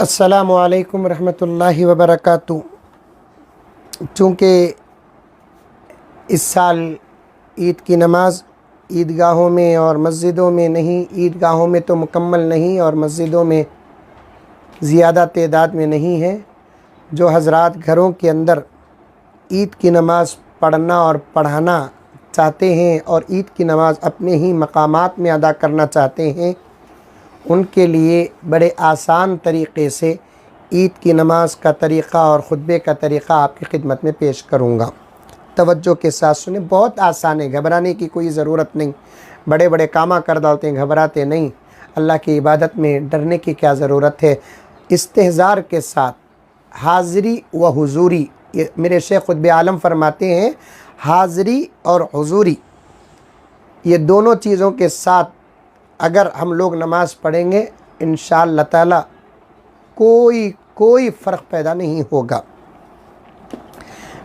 अस्सलामु अलैकुम रहमतुल्लाहि व बरकातुहू। चूँकि इस साल ईद की नमाज़ ईदगाहों में और मस्जिदों में नहीं, ईदगाहों में तो मुकम्मल नहीं और मस्जिदों में ज़्यादा तादाद में नहीं है। जो हज़रात घरों के अंदर ईद की नमाज़ पढ़ना और पढ़ाना चाहते हैं और ईद की नमाज़ अपने ही मकामात में अदा करना चाहते हैं, उनके लिए बड़े आसान तरीक़े से ईद की नमाज़ का तरीक़ा और ख़ुतबे का तरीक़ा आपकी खिदमत में पेश करूँगा। तवज्जो के साथ सुने, बहुत आसान है, घबराने की कोई ज़रूरत नहीं। बड़े बड़े कामा कर डालते हैं, घबराते नहीं। अल्लाह की इबादत में डरने की क्या ज़रूरत है। इस्तेहज़ार के साथ हाज़री व हुज़ूरी, ये मेरे शेख ख़ुतबे आलम फरमाते हैं, हाज़री और हुज़ूरी ये दोनों चीज़ों के साथ अगर हम लोग नमाज़ पढ़ेंगे इंशाअल्लाह ताला कोई फ़र्क पैदा नहीं होगा।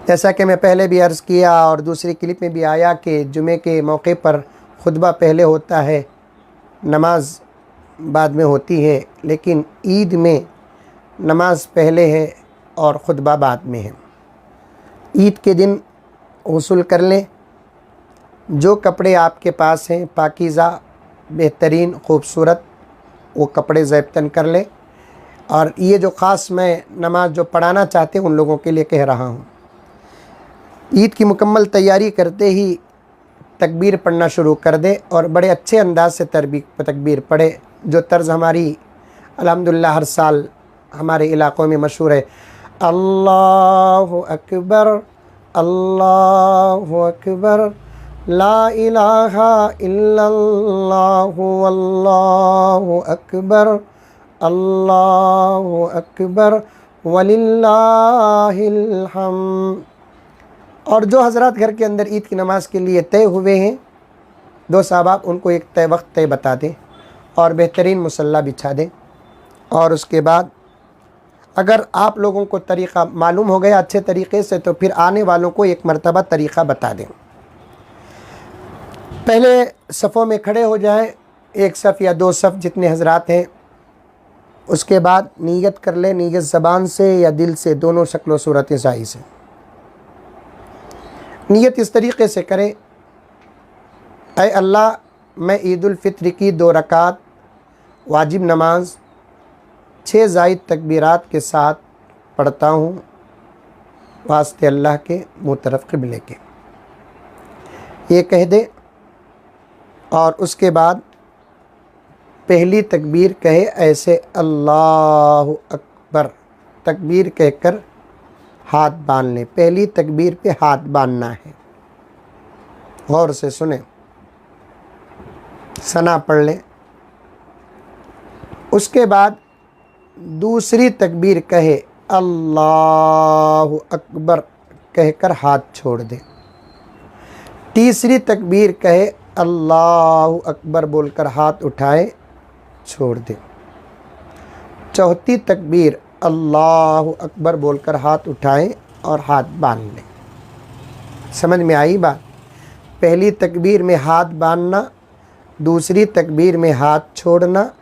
जैसा कि मैं पहले भी अर्ज़ किया और दूसरी क्लिप में भी आया कि जुमे के मौके पर खुतबा पहले होता है, नमाज बाद में होती है, लेकिन ईद में नमाज पहले है और खुतबा बाद में है। ईद के दिन वसूल कर लें, जो कपड़े आपके पास हैं पाकीज़ा बेहतरीन ख़ूबसूरत, वो कपड़े ज़ेबतन कर लें। और ये जो ख़ास मैं नमाज जो पढ़ाना चाहते हैं उन लोगों के लिए कह रहा हूँ, ईद की मुकम्मल तैयारी करते ही तकबीर पढ़ना शुरू कर दे और बड़े अच्छे अंदाज से तकबीर पढ़े। जो तर्ज़ हमारी अल्हम्दुलिल्लाह हर साल हमारे इलाक़ों में मशहूर है, अल्लाहु अकबर अल्लाहु अकबर ला इलाहा इल्लल्लाहु अल्लाहु अकबर वलिल्लाहिल हम्द। और जो हज़रात घर के अंदर ईद की नमाज़ के लिए तय हुए हैं, दो साहबाब उनको एक तय वक्त तय बता दें और बेहतरीन मुसल्ला बिछा दें। और उसके बाद अगर आप लोगों को तरीक़ा मालूम हो गया अच्छे तरीक़े से, तो फिर आने वालों को एक मरतबा तरीक़ा बता दें। पहले सफ़ों में खड़े हो जाएं, एक सफ़ या दो सफ़ जितने हज़रात हैं। उसके बाद नीयत कर लें, नीयत ज़बान से या दिल से, दोनों शक्ल व सूरत सही से। नीयत इस तरीक़े से करें, ऐ अल्लाह मैं ईद उल फ़ित्र की 2 रकात वाजिब नमाज 6 ज़ायद तकबीरात के साथ पढ़ता हूँ, वास्ते अल्लाह के मुँह तरफ़ क़िबले के, ये कह दे। और उसके बाद पहली तकबीर कहे ऐसे अल्लाहु अकबर, तकबीर कहकर हाथ बांध लें। पहली तकबीर पे हाथ बांधना है, गौर से सुने, सना पढ़ लें। उसके बाद दूसरी तकबीर कहे अल्लाहु अकबर कहकर हाथ छोड़ दें। तीसरी तकबीर कहे अल्लाहु अकबर बोलकर हाथ उठाए छोड़ दें। चौथी तकबीर अल्लाहु अकबर बोलकर हाथ उठाएं और हाथ बांध लें। समझ में आई बात? पहली तकबीर में हाथ बांधना, दूसरी तकबीर में हाथ छोड़ना,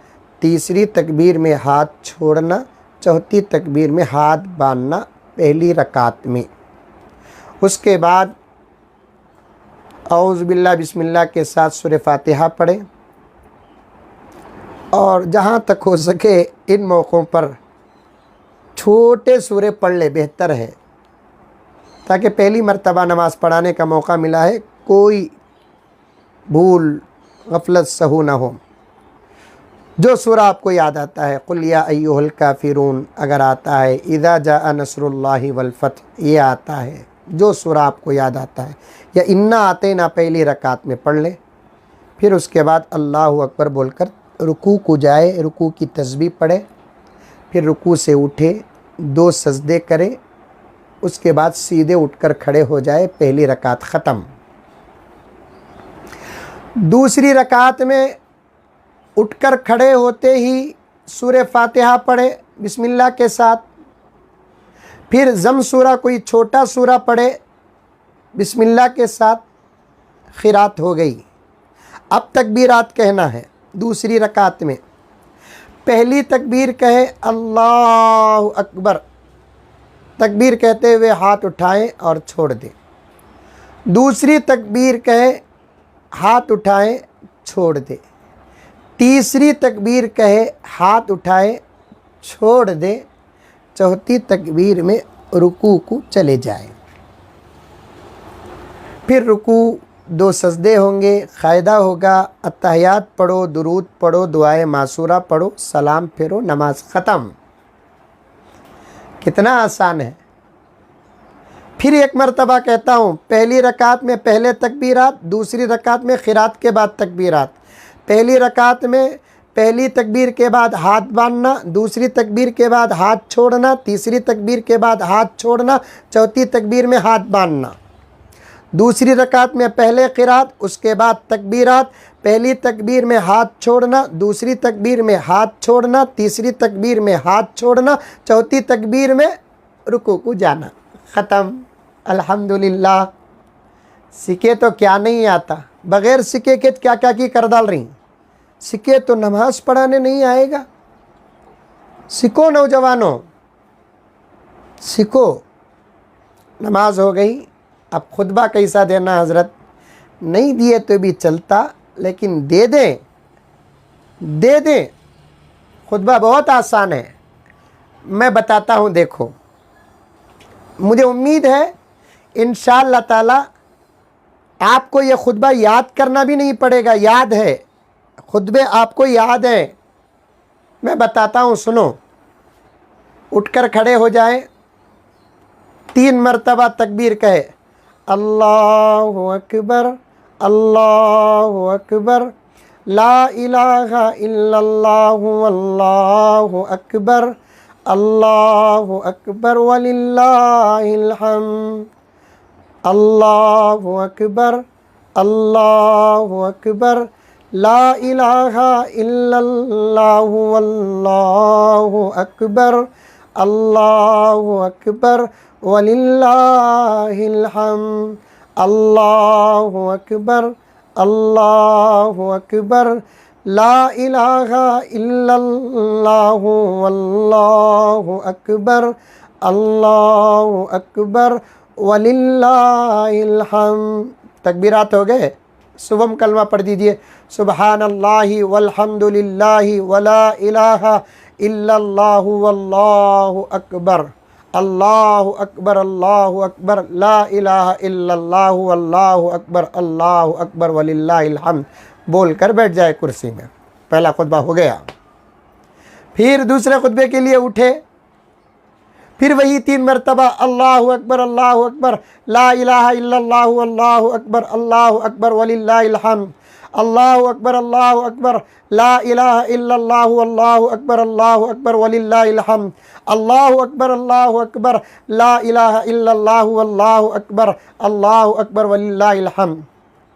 तीसरी तकबीर में हाथ छोड़ना, चौथी तकबीर में हाथ बांधना पहली रकात में। उसके बाद औज़ु बिल्लाह बिस्मिल्लाह के साथ सूरह फातिहा पढ़ें। और जहाँ तक हो सके इन मौक़ों पर छोटे सूरे पढ़ ले, बेहतर है, ताकि पहली मर्तबा नमाज़ पढ़ाने का मौका मिला है, कोई भूल गफलत सहू ना हो। जो सूरा आपको याद आता है, कुल या अय्युहल काफ़िरून अगर आता है, इज़ा जाअ नस्रुल्लाहि वल फ़त्ह ये आता है, जो सूरा आपको याद आता है, या इन्ना आते ना पहली रकात में पढ़ ले। फिर उसके बाद अल्लाहु अकबर बोलकर रुकू को जाए, रुकू की तस्बीह पढ़े, फिर रुकू से उठे, 2 सजदे करें, उसके बाद सीधे उठकर खड़े हो जाए, पहली रकात ख़त्म। दूसरी रकात में उठकर खड़े होते ही सूरह फातिहा पढ़े बिस्मिल्लाह के साथ, फिर ज़म सूरा कोई छोटा सूरा पढ़े बिस्मिल्लाह के साथ, खिरात हो गई। अब तकबीरात कहना है दूसरी रकात में। पहली तकबीर कहे अल्लाहु अकबर, तकबीर कहते हुए हाथ उठाएं और छोड़ दें। दूसरी तकबीर कहे हाथ उठाएं छोड़ दें। तीसरी तकबीर कहे हाथ उठाएं छोड़ दें। चौथी तकबीर में रुकू को चले जाएं। फिर रुकू 2 सजदे होंगे, क़ायदा होगा, अत्तहियात पढ़ो, दुरूद पढ़ो, दुआए मासूरा पढ़ो, सलाम फेरो, नमाज ख़त्म। कितना आसान है। फिर एक मरतबा कहता हूँ, पहली रकात में पहले तकबीरात, दूसरी रकात में क़िरात के बाद तकबीरात। पहली रकात में पहली तकबीर के बाद हाथ बांधना, दूसरी तकबीर के बाद हाथ छोड़ना, तीसरी तकबीर के बाद हाथ छोड़ना, चौथी तकबीर में हाथ बांधना। दूसरी रकात में पहले क़िरात, उसके बाद तकबीरात। पहली तकबीर में हाथ छोड़ना, दूसरी तकबीर में हाथ छोड़ना, तीसरी तकबीर में हाथ छोड़ना, चौथी तकबीर में रुकू को जाना। ख़त्म। अल्हम्दुलिल्लाह। सीखे तो क्या नहीं आता, बग़ैर सीखे के क्या क्या की कर डाल रही। सीखे तो नमाज पढ़ाने नहीं आएगा। सीखो नौजवानों, सीखो। नमाज हो गई, अब खुतबा कैसा देना हज़रत? नहीं दिए तो भी चलता, लेकिन दे दें, दे दें। खुतबा बहुत आसान है, मैं बताता हूँ। देखो, मुझे उम्मीद है इंशाअल्लाह ताला आपको ये खुतबा याद करना भी नहीं पड़ेगा। याद है, खुतबे आपको याद है। मैं बताता हूँ, सुनो। उठकर खड़े हो जाएं, 3 मरतबा तकबीर कहे, अल्लाहु अकबर, अल्लाहु अकबर, ला इलाहा इल्लल्लाहु अल्लाहु अकबर, अल्लाहु अकबर वलिल्लाहिल हम्द, अल्लाहु अकबर, अल्लाहु अकबर, ला इलाहा इल्लल्लाहु अल्लाहु अकबर, अल्लाहु अकबर वलिल्लाहिल हम्द, अल्लाहु अकबर, अल्लाहु अकबर, ला इलाहा इल्लल्लाहु अल्लाहु अकबर, अल्लाहु अकबर वलिल्लाहिल हम्द। तकबीरात हो गए। सुबह कलमा पढ़ दीजिए, सुबहानल्लाहि वल्हम्दुलिल्लाहि वला इलाहा इल्लल्लाहु वल्लाहु अकबर, अल्लाहु अकबर, अल्लाहु अकबर, ला इलाहा इल्लल्लाहु अल्लाहु अकबर, अल्लाहु अकबर वलिल्लाहिल हम्द। बोल कर बैठ जाए कुर्सी में। पहला खुतबा हो गया। फिर दूसरे खुतबे के लिए उठे, फिर वही 3 मरतबा अल्लाहु अकबर, अल्लाहु अकबर, ला इलाहा इल्लल्लाहु अल्लाहु अकबर, अल्लाहु अकबर वलिल्लाहिल हम्द, अल्लाहु अकबर, अल्लाहु अकबर, ला इलाहा इल्लल्लाहु अल्लाहु अकबर, अल्लाहु अकबर वलिल्लाहिल हम्द, अल्लाहु अकबर, अल्लाहु अकबर, ला इलाहा इल्लल्लाहु अल्लाहु अकबर, अल्लाहु अकबर वलिल्लाहिल हम्द।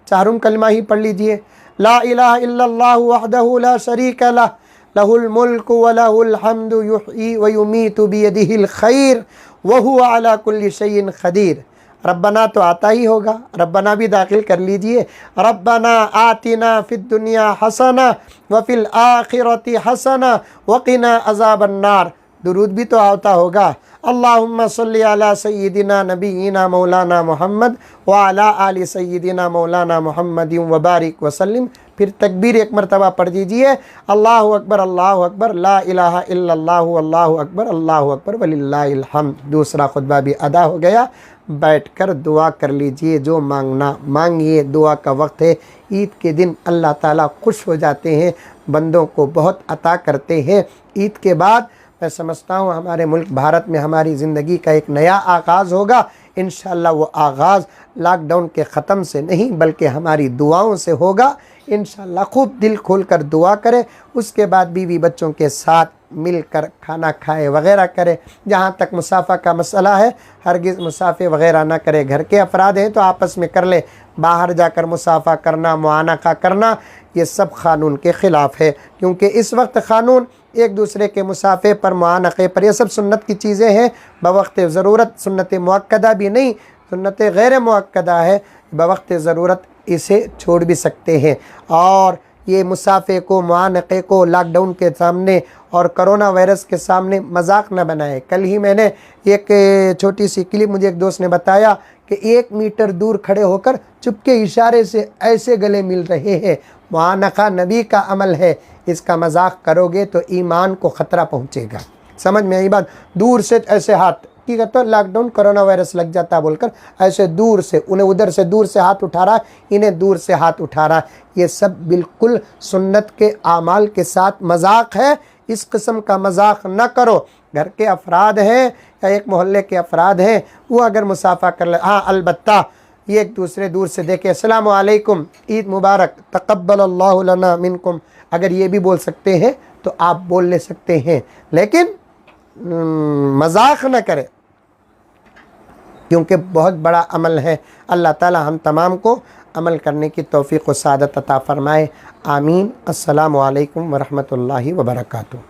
चारों कलमा ही पढ़ लीजिए। ला इलाहा इल्लल्लाहु वहदहु ला शरीका लह, लहुल मुल्कु व लहुल हम्दु युहयी व युमीतु बियदिहिल खैर व हुवा अला कुल्लि शैइन क़दीर। रब्बना तो आता ही होगा, रब्बना भी दाखिल कर लीजिए। रब्बना आतिना फिद दुनिया हसना व फिल आखिरति हसना व क़िना अज़ाबन नार। दुरूद भी तो आता होगा। अल्लाहुम्मा सल्ली अला सय्यिदिना नबीना मौलाना मोहम्मद व अला आलि सय्यिदिना मौलाना मोहम्मदिन व बारिक वसल्लम। फिर तकबीर 1 मरतबा पढ़ दीजिए, अल्लाहु अकबर, अल्लाहु अकबर, ला इलाहा इल्लल्लाहु अल्लाहु अकबर, अल्लाहु अकबर वलिल्लाहिल हम्द। दूसरा खुतबा भी अदा हो गया। बैठकर दुआ कर लीजिए, जो मांगना मांगिए। दुआ का वक्त है। ईद के दिन अल्लाह ताला खुश हो जाते हैं, बंदों को बहुत अता करते हैं। ईद के बाद मैं समझता हूँ हमारे मुल्क भारत में हमारी ज़िंदगी का एक नया आगाज़ होगा। इंशाअल्लाह वो आगाज़ लॉकडाउन के ख़त्म से नहीं बल्कि हमारी दुआओं से होगा। इंशाअल्लाह खूब दिल खोल कर दुआ करें। उसके बाद बीवी बच्चों के साथ मिलकर खाना खाए वग़ैरह करें। जहाँ तक मुसाफ़ा का मसला है, हरगिज़ मुसाफ़े वग़ैरह ना करें। घर के अफराद हैं तो आपस में कर ले। बाहर जाकर मुसाफ़ा करना, मुआनका करना, ये सब क़ानून के ख़िलाफ़ है। क्योंकि इस वक्त क़ानून एक दूसरे के मुसाफ़े पर, मुआनक़े पर, ये सब सुन्नत की चीज़ें हैं। बवक्त ज़रूरत सुन्नत मुअक्कदा भी नहीं, सुन्नत गैर मुअक्कदा है। बवक्त ज़रूरत इसे छोड़ भी सकते हैं। और ये मुसाफ़े को, मुआनक़े को लॉकडाउन के सामने और कोरोना वायरस के सामने मजाक न बनाए। कल ही मैंने एक छोटी सी क्लिप मुझे एक दोस्त ने बताया कि 1 मीटर दूर खड़े होकर चुपके इशारे से ऐसे गले मिल रहे हैं। मुआनका नबी का अमल है, इसका मजाक करोगे तो ईमान को ख़तरा पहुँचेगा। समझ में आई बात? दूर से ऐसे हाथ की कहते लॉकडाउन कोरोना वायरस लग जाता बोलकर ऐसे दूर से, उन्हें उधर से दूर से हाथ उठा रहा, इन्हें दूर से हाथ उठा रहा। ये सब बिल्कुल सुन्नत के आमाल के साथ मजाक है। इस किस्म का मजाक न करो। घर के अफराद हैं या एक मोहल्ले के अफराद हैं, वो अगर मुसाफा कर ले, हाँ अलबत्ता ये एक दूसरे दूर से देखे अस्सलामु अलैकुम, ईद मुबारक, तक़ब्बलल्लाहु लना मिनकुम, अगर ये भी बोल सकते हैं तो आप बोल ले सकते हैं, लेकिन मजाक न करें, क्योंकि बहुत बड़ा अमल है। अल्लाह ताला हम तमाम को अमल करने की तौफ़ीक़ व सआदत अता फ़रमाए। आमीन। अस्सलामु अलैकुम व रहमतुल्लाहि व बरकातुहू।